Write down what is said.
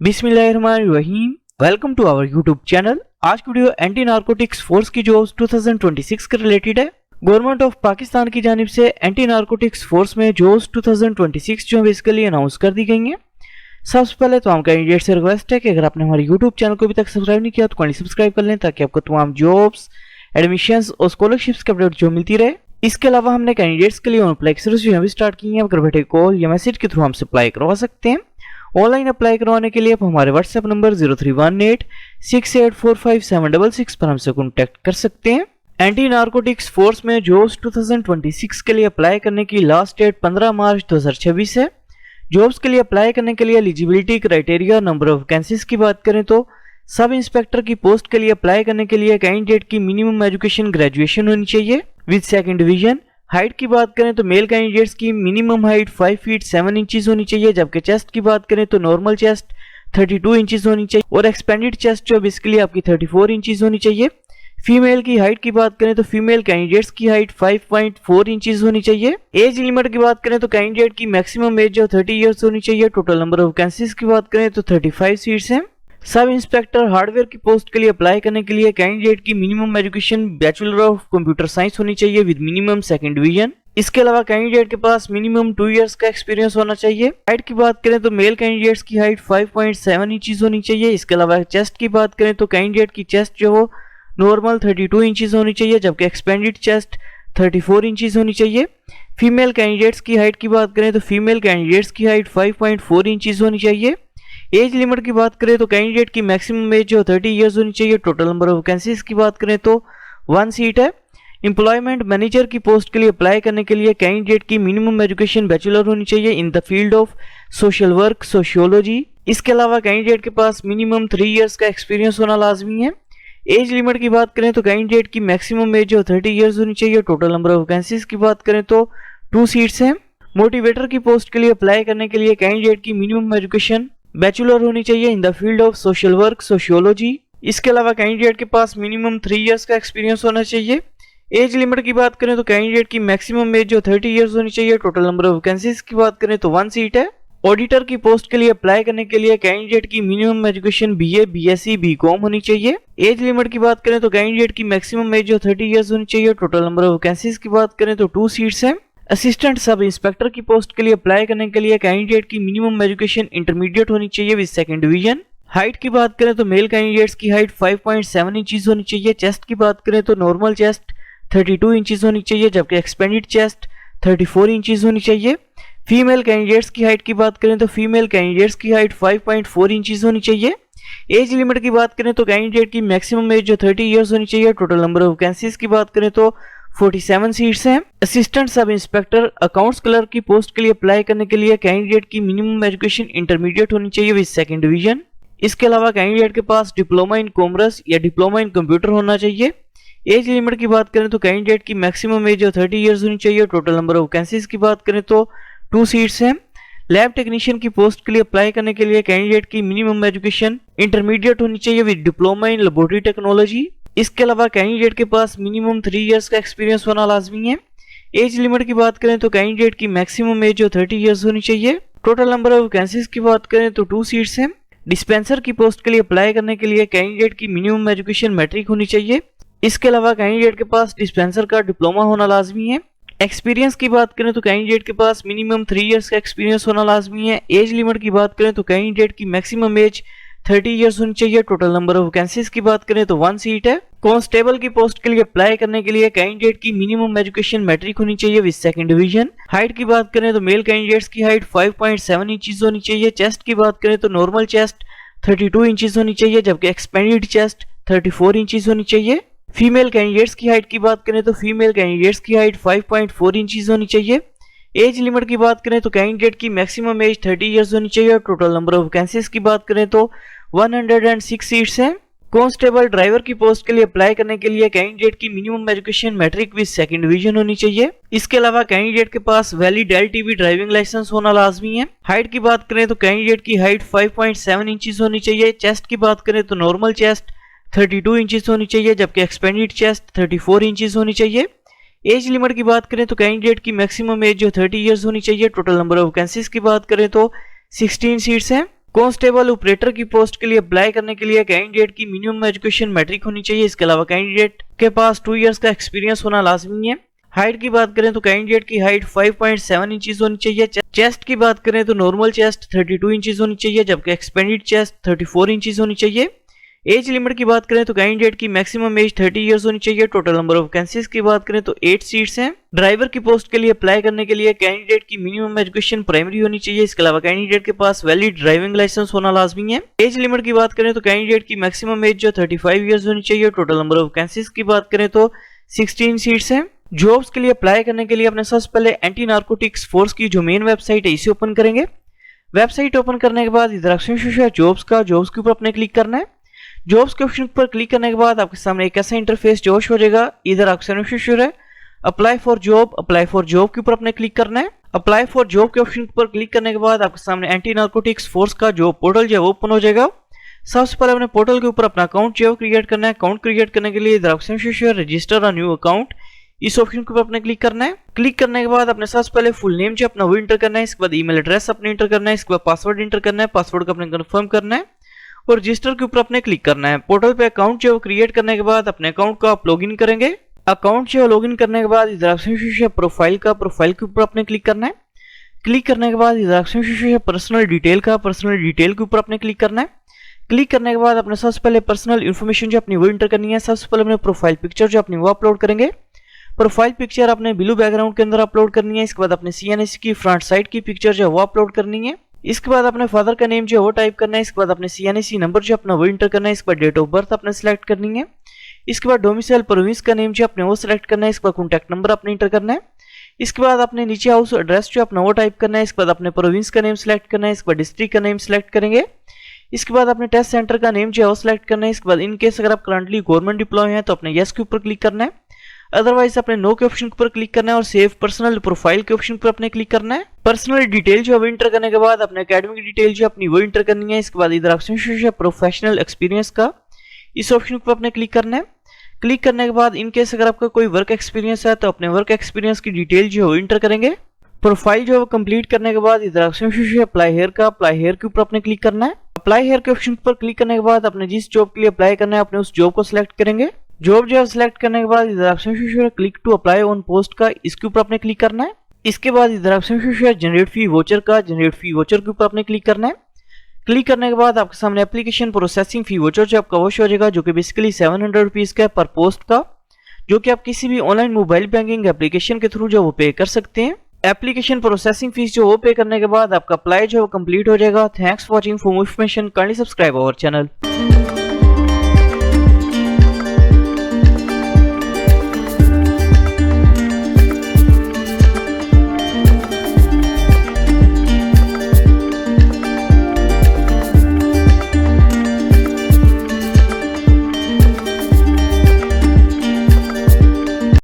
बिस्मिल्लाहिर्रहमानिर्रहीम। Welcome to our YouTube channel. आज की वीडियो एंटी नारकोटिक्स फोर्स की जॉब्स 2026 के रिलेटेड है। गवर्नमेंट ऑफ पाकिस्तान की जानिब से एंटी नारकोटिक्स फोर्स में जॉब्स 2026 जो है इसके लिए अनाउंस कर दी गई हैं। सबसे पहले तो हम कैंडिडेट से रिक्वेस्ट है कि अगर आपने हमारे यूट्यूब चैनल को अभी तक सब्सक्राइब नहीं किया तो काइंडली सब्सक्राइब कर लें ताकि आपको तमाम जॉब्स, एडमिशंस और स्कॉलरशिप्स के अपडेट जो मिलती रहे। इसके अलावा हमने कैंडिडेट्स के लिए ऑन अप्लाई एक्सरसाइज जो है स्टार्ट की हैं। घर बैठे कॉल या मैसेज के थ्रू हमसे अप्लाई करवा सकते हैं। ऑनलाइन अप्लाई करवाने के लिए आप हमारे व्हाट्सएप नंबर 0318684576 पर हमसे कॉन्टैक्ट कर सकते हैं। एंटी नारकोटिक्स फोर्स में जॉब्स 2026 के लिए अप्लाई करने की लास्ट डेट 15 मार्च 2026 है। जॉब्स के लिए अप्लाई करने के लिए eligibility criteria, number of vacancies की बात करें तो सब इंस्पेक्टर की पोस्ट के लिए अप्लाई करने के लिए कैंडिडेट की मिनिमम एजुकेशन ग्रेजुएशन होनी चाहिए विद सेकंड डिवीजन। हाइट की बात करें तो मेल कैंडिडेट्स की मिनिमम हाइट 5 फीट 7 इंचेस होनी चाहिए, जबकि चेस्ट की बात करें तो नॉर्मल चेस्ट 32 इंचेस होनी चाहिए और एक्सपेंडेड चेस्ट जो बेसिकली आपकी 34 इंचेस होनी चाहिए। फीमेल की हाइट की बात करें तो फीमेल कैंडिडेट्स की हाइट 5.4 इंचेस होनी चाहिए। एज लिमिट की बात करें तो कैंडिडेट की मैक्सिमम एज जो 30 इयर्स होनी चाहिए। टोटल नंबर ऑफ वैकेंसीज की बात करें तो 35 सीट्स हैं। सब इंस्पेक्टर हार्डवेयर की पोस्ट के लिए अप्लाई करने के लिए कैंडिडेट की minimum education bachelor of computer science होनी चाहिए विद मिनिमम सेकंड डिवीजन। इसके अलावा कैंडिडेट के पास मिनिमम 2 इयर्स का एक्सपीरियंस होना चाहिए। हाइट की बात करें तो मेल कैंडिडेट्स की हाइट 5.7 इंचेस होनी चाहिए। इसके अलावा चेस्ट की बात करें तो कैंडिडेट की चेस्ट जो हो नॉर्मल 32 इंचेस होनी चाहिए, जबकि एक्सपेंडेड चेस्ट 34 इंचेस होनी चाहिए। फीमेल कैंडिडेट्स की हाइट की बात करें तो फीमेल कैंडिडेट्स की हाइट 5.4 इंचेस होनी चाहिए। एज लिमिट की बात करें तो कैंडिडेट की मैक्सिमम एज जो 30 इयर्स होनी चाहिए। टोटल नंबर ऑफ वैकेंसीज की बात करें तो 1 सीट है। एम्प्लॉयमेंट मैनेजर की पोस्ट के लिए अप्लाई करने के लिए कैंडिडेट की मिनिमम एजुकेशन बैचलर होनी चाहिए in the field of social work, sociology. इसके अलावा कैंडिडेट के पास मिनिमम 3 इयर्स का एक्सपीरियंस होना लाजमी है। एज लिमिट की बात करें तो कैंडिडेट की मैक्सिमम एज जो 30 इयर्स होनी चाहिए। टोटल नंबर ऑफ वैकेंसीज की बात करें तो 2 सीट्स हैं। मोटिवेटर की पोस्ट के लिए अप्लाई करने के लिए कैंडिडेट की मिनिमम एजुकेशन बैचलर होनी चाहिए in the field of social work, sociology. इसके अलावा कैंडिडेट के पास मिनिमम 3 इयर्स का एक्सपीरियंस होना चाहिए। एज लिमिट की बात करें तो कैंडिडेट की मैक्सिमम एज जो 30 इयर्स होनी चाहिए। टोटल नंबर ऑफ वैकेंसीज की बात करें तो 1 सीट है। ऑडिटर की पोस्ट के लिए अप्लाई करने के लिए कैंडिडेट की minimum education BA, BSc, BCom होनी चाहिए। एज लिमिट की बात करें तो कैंडिडेट की मैक्सिमम एज जो 30 इयर्स होनी चाहिए। टोटल नंबर ऑफ वैकेंसीज की बात करें तो 2 सीट्स हैं। असिस्टेंट सब इंस्पेक्टर की पोस्ट के लिए अप्लाई करने के लिए कैंडिडेट की मिनिमम एजुकेशन इंटरमीडिएट होनी चाहिए विद सेकंड डिवीजन। हाइट की बात करें तो मेल कैंडिडेट्स की हाइट 5.7 इंचेस होनी चाहिए। चेस्ट की बात करें तो नॉर्मल चेस्ट 32 इंचेस होनी चाहिए, जबकि एक्सपेंडेड चेस्ट 34 इंचेस होनी चाहिए। फीमेल कैंडिडेट्स की हाइट की बात करें तो फीमेल कैंडिडेट्स की हाइट 5.4 इंचेस होनी चाहिए। एज लिमिट की बात करें तो कैंडिडेट की मैक्सिमम एज जो 30 इयर्स होनी चाहिए। टोटल नंबर ऑफ वैकेंसीज की बात करें तो 47 सीट्स हैं। Assistant sub inspector accounts clerk की पोस्ट के लिए अप्लाई करने के लिए कैंडिडेट की मिनिमम एजुकेशन इंटरमीडिएट होनी चाहिए विद सेकंड डिवीजन। इसके अलावा कैंडिडेट के पास डिप्लोमा इन कॉमर्स या डिप्लोमा इन कंप्यूटर होना चाहिए। एज लिमिट की बात करें तो कैंडिडेट की मैक्सिमम एज जो 30 इयर्स होनी चाहिए। टोटल नंबर ऑफ वैकेंसीज की बात करें तो 2 सीट्स हैं। लैब टेक्नीशियन की पोस्ट के लिए अप्लाई करने के लिए कैंडिडेट की मिनिमम एजुकेशन इंटरमीडिएट होनी चाहिए with diploma in laboratory technology. इसके अलावा कैंडिडेट के पास मिनिमम 3 इयर्स का एक्सपीरियंस होना लाजमी है। एज लिमिट की बात करें तो कैंडिडेट की मैक्सिमम एज जो 30 इयर्स होनी चाहिए। टोटल नंबर ऑफ वैकेंसीज की बात करें तो 2 सीट्स हैं। डिस्पेंसर की पोस्ट के लिए अप्लाई करने के लिए कैंडिडेट की मिनिमम एजुकेशन मैट्रिक होनी चाहिए। इसके अलावा कैंडिडेट के पास डिस्पेंसर का डिप्लोमा होना लाजमी है। एक्सपीरियंस की बात करें तो कैंडिडेट के पास मिनिमम 3 इयर्स का एक्सपीरियंस होना लाजमी है। एज लिमिट की बात करें तो कैंडिडेट की मैक्सिमम एज 30 इयर्स होनी चाहिए। टोटल नंबर ऑफ वैकेंसीज की बात करें तो 1 सीट है। कांस्टेबल की पोस्ट के लिए अप्लाई करने के लिए कैंडिडेट की मिनिमम एजुकेशन मैट्रिक होनी चाहिए विद सेकंड डिवीजन। हाइट की बात करें तो मेल कैंडिडेट्स की हाइट 5.7 इंचेस होनी चाहिए। चेस्ट की बात करें तो नॉर्मल चेस्ट 32 इंचेस होनी चाहिए, जबकि एक्सपेंडेड चेस्ट 34 इंचेस होनी चाहिए। फीमेल कैंडिडेट्स की हाइट की बात करें तो फीमेल कैंडिडेट्स की हाइट 5.4 इंचेस होनी चाहिए। एज लिमिट की बात करें तो कैंडिडेट की मैक्सिमम एज 30 इयर्स होनी चाहिए। टोटल नंबर ऑफ वैकेंसीज की बात करें तो 106 सीट्स हैं। कांस्टेबल ड्राइवर की पोस्ट के लिए अप्लाई करने के लिए कैंडिडेट की minimum education matric with second division होनी चाहिए। इसके अलावा कैंडिडेट के पास वैलिड LTV ड्राइविंग लाइसेंस होना लाजमी है। हाइट की बात करें तो कैंडिडेट की हाइट 5.7 इंचेस होनी चाहिए। चेस्ट की बात करें तो नॉर्मल चेस्ट 32 इंचेस होनी चाहिए, जबकि एक्सपेंडेड चेस्ट 34 इंचेस होनी चाहिए। एज लिमिट की बात करें तो कैंडिडेट की मैक्सिमम एज जो 30 इयर्स होनी चाहिए। टोटल नंबर ऑफ वैकेंसीज की बात करें तो 16 सीट्स हैं। कांस्टेबल ऑपरेटर की पोस्ट के लिए अप्लाई करने के लिए कैंडिडेट की मिनिमम एजुकेशन मैट्रिक होनी चाहिए। इसके अलावा कैंडिडेट के पास 2 इयर्स का एक्सपीरियंस होना लाजमी है। हाइट की बात करें तो कैंडिडेट की हाइट 5.7 इंचेस होनी चाहिए। चेस्ट की बात करें तो नॉर्मल चेस्ट 32 इंचेस होनी चाहिए, जबकि एक्सपेंडेड चेस्ट 34 इंचेस होनी चाहिए। एज लिमिट की बात करें तो कैंडिडेट की मैक्सिमम एज 30 इयर्स होनी चाहिए। टोटल नंबर ऑफ वैकेंसीज की बात करें तो 8 सीट्स हैं। ड्राइवर की पोस्ट के लिए अप्लाई करने के लिए कैंडिडेट की मिनिमम एजुकेशन प्राइमरी होनी चाहिए। इसके अलावा कैंडिडेट के पास वैलिड ड्राइविंग लाइसेंस होना लाजमी है। एज लिमिट की बात करें तो कैंडिडेट की मैक्सिमम एज जो 35 इयर्स होनी चाहिए। टोटल नंबर ऑफ वैकेंसीज की बात करें तो 16 सीट्स हैं। जॉब्स के लिए अप्लाई करने के लिए अपने सबसे पहले एंटी नार्कोटिक्स फोर्स की जो मेन वेबसाइट है इसे ओपन करेंगे। वेबसाइट ओपन करने के बाद इधर ऑप्शन है जॉब्स के ऊपर अपने क्लिक करना है। जॉब्स के ऑप्शन पर क्लिक करने के बाद आपके सामने एक ऐसा इंटरफेस जोश हो जाएगा। इधर ऑप्शन है अप्लाई फॉर जॉब के ऊपर अपने क्लिक करना है। अप्लाई फॉर जॉब के ऑप्शन पर क्लिक करने के बाद आपके सामने एंटी नार्कोटिक्स फोर्स का जो पोर्टल जो है वो ओपन हो जाएगा। सबसे पहले अपने पोर्टल के ऊपर अपना अकाउंट जो है क्रिएट करना है। अकाउंट क्रिएट करने के लिए इधर ऑप्शन है रजिस्टर अ न्यू अकाउंट, इस ऑप्शन के ऊपर अपने क्लिक करना है। क्लिक करने के बाद अपने सबसे पहले फुल नेम जो अपना वो इंटर करना है। इसके बाद ईमेल एड्रेस अपने इंटर करना है। इसके बाद पासवर्ड इंटर करना है। पासवर्ड को अपने कंफर्म करना है और रजिस्टर के ऊपर अपने क्लिक करना है। पोर्टल पे अकाउंट जो क्रिएट करने के बाद अपने अकाउंट को आप लॉगिन करेंगे। अकाउंट जो लॉगिन करने के बाद इधर ऑप्शन है प्रोफाइल के ऊपर अपने क्लिक करना है। क्लिक करने के बाद इधर ऑप्शन है पर्सनल डिटेल के ऊपर अपने क्लिक करना है। क्लिक करने के बाद अपने सबसे पहले पर्सनल इन्फॉर्मेशन जो अपनी वो इंटर करनी है। सबसे पहले अपने प्रोफाइल पिक्चर जो अपनी वो अपलोड करेंगे। प्रोफाइल पिक्चर अपने ब्लू बैकग्राउंड के अंदर अपलोड करनी है। इसके बाद अपने CNC की फ्रंट साइड की पिक्चर जो है वो अपलोड करनी है। इसके बाद अपने फादर का नेम जो है वो टाइप करना है। इसके बाद अपने CNC नंबर जो अपना वो इंटर करना है। इसके बाद डेट ऑफ बर्थ अपने सिलेक्ट करनी है। इसके बाद डोमिसाइल प्रोविंस का नेम जो अपने वो सिलेक्ट करना है। इसके बाद कॉन्टैक्ट नंबर अपने इंटर करना है। इसके बाद अपने नीचे हाउस एड्रेस जो अपना वो टाइप करना है। इसके बाद अपने प्रोविंस का नेम सिलेक्ट करना है। इसके बाद डिस्ट्रिक्ट का नेम सिलेक्ट करेंगे। इसके बाद अपने टेस्ट सेंटर का नेम जो है वो सिलेक्ट करना है। इसके बाद इन केस अगर आप करंटली गवर्नमेंट एम्प्लॉय हैं तो अपने यस के ऊपर क्लिक करना है। अदरवाइज अपने नो के ऑप्शन पर क्लिक करना है और सेव पर्सनल प्रोफाइल के ऑप्शन पर अपने क्लिक करना है। पर्सनल डिटेल जो है इंटर करने के बाद अपने एकेडमिक डिटेल जो अपनी वो इंटर करनी है। इसके बाद इधर ऑप्शन है प्रोफेशनल एक्सपीरियंस का, इस ऑप्शन पर अपने क्लिक करना है। क्लिक करने के बाद इन केस अगर आपका कोई वर्क एक्सपीरियंस है तो अपने वर्क एक्सपीरियंस की डिटेल जो है इंटर करेंगे। प्रोफाइल जो है कंप्लीट करने के बाद इधर ऑप्शन है अप्लाई हेयर के ऊपर अपने क्लिक करना है। अप्लाई हेयर के ऑप्शन पर क्लिक करने के बाद अपने जिस जॉब के लिए अप्लाई करना है अपने उस जॉब को सिलेक्ट करेंगे। जॉब जो है सिलेक्ट करने के बाद इधर ऑप्शन है click to apply on post का, इसके ऊपर अपने क्लिक करना है। इसके बाद इधर ऑप्शन है जनरेट फी वोचर के ऊपर अपने क्लिक करना है। क्लिक करने के बाद आपके सामने एप्लीकेशन प्रोसेसिंग फी वोचर जो आपका वॉश हो जाएगा, जो कि बेसिकली 700 रुपीज़ का है पर पोस्ट का, जो कि आप किसी भी ऑनलाइन मोबाइल बैंकिंग एप्लीकेशन के थ्रू जो वो पे कर सकते हैं। एप्लीकेशन प्रोसेसिंग फीस जो वो पे करने के बाद आपका अप्लाई जो है कंप्लीट हो जाएगा। Thanks for watching. For more information kindly subscribe our channel.